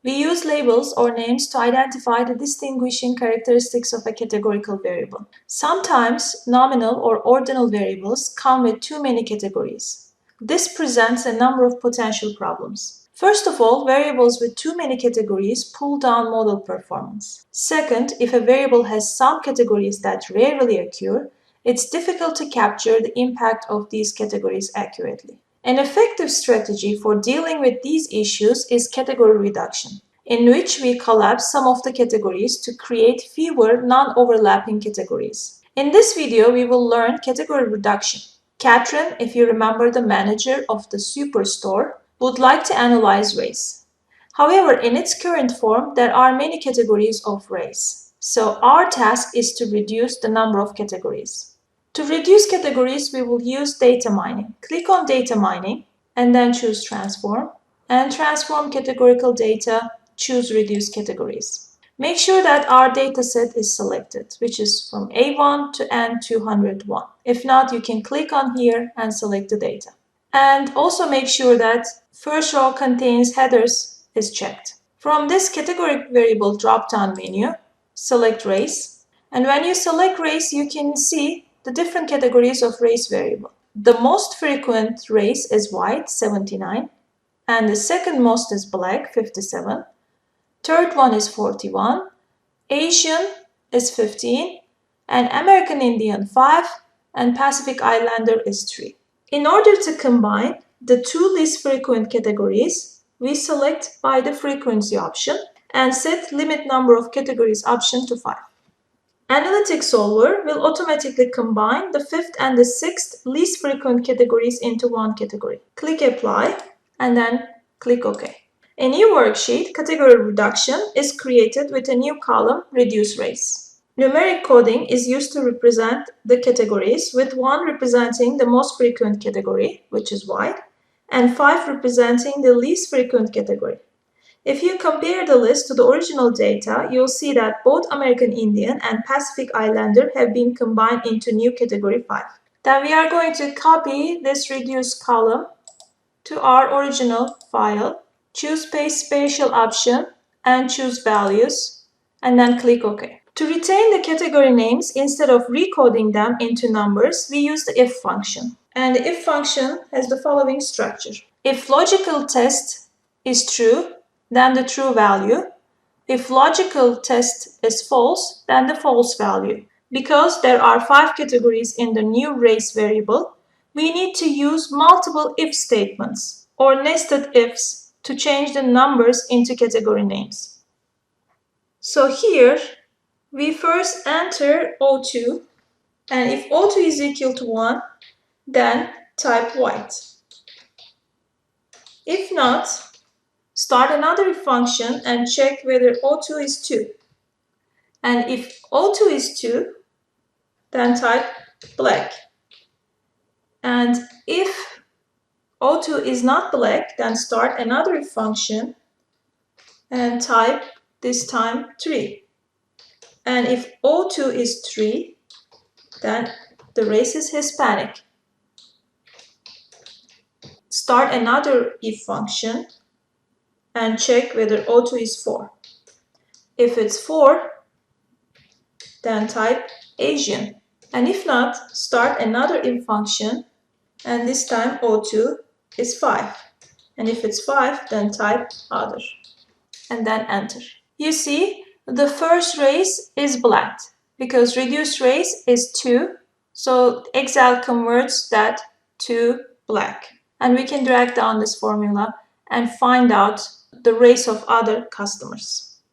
We use labels or names to identify the distinguishing characteristics of a categorical variable. Sometimes nominal or ordinal variables come with too many categories. This presents a number of potential problems. First of all, variables with too many categories pull down model performance. Second, if a variable has some categories that rarely occur, it's difficult to capture the impact of these categories accurately. An effective strategy for dealing with these issues is category reduction, in which we collapse some of the categories to create fewer non-overlapping categories. In this video, we will learn category reduction. Catherine, if you remember the manager of the superstore, would like to analyze race. However, in its current form, there are many categories of race. So our task is to reduce the number of categories. To reduce categories, we will use data mining. Click on data mining and then choose transform. And transform categorical data, choose reduce categories. Make sure that our dataset is selected, which is from A1 to N201. If not, you can click on here and select the data. And also make sure that first row contains headers is checked. From this category variable drop-down menu, select race. And when you select race, you can see the different categories of race variable. The most frequent race is white, 79, and the second most is black, 57. Third one is 41, Asian is 15, and American Indian 5, and Pacific Islander is 3. In order to combine the two least frequent categories, we select by the frequency option and set limit number of categories option to 5. Analytic solver will automatically combine the 5th and the 6th least frequent categories into one category. Click Apply and then click OK. A new worksheet, Category Reduction, is created with a new column, Reduce Race. Numeric coding is used to represent the categories, with 1 representing the most frequent category, which is white, and 5 representing the least frequent category. If you compare the list to the original data, you'll see that both American Indian and Pacific Islander have been combined into new category 5. Then we are going to copy this reduced column to our original file. Choose Paste Spatial option and choose Values, and then click OK. To retain the category names instead of recoding them into numbers, we use the if function. And the if function has the following structure. If logical test is true, then the true value. If logical test is false, then the false value. Because there are 5 categories in the new race variable, we need to use multiple if statements or nested ifs to change the numbers into category names. So here, we first enter O2, and if O2 is equal to 1, then type white. If not, start another function and check whether O2 is 2. And if O2 is 2, then type black. And if O2 is not black, then start another function and type this time 3. And if O2 is 3, then the race is Hispanic. Start another if function and check whether O2 is 4. If it's 4, then type Asian. And if not, start another if function, and this time O2 is 5. And if it's 5, then type other, and then enter. You see, the first race is blacked because reduced race is 2, so Excel converts that to black. And we can drag down this formula and find out the race of other customers.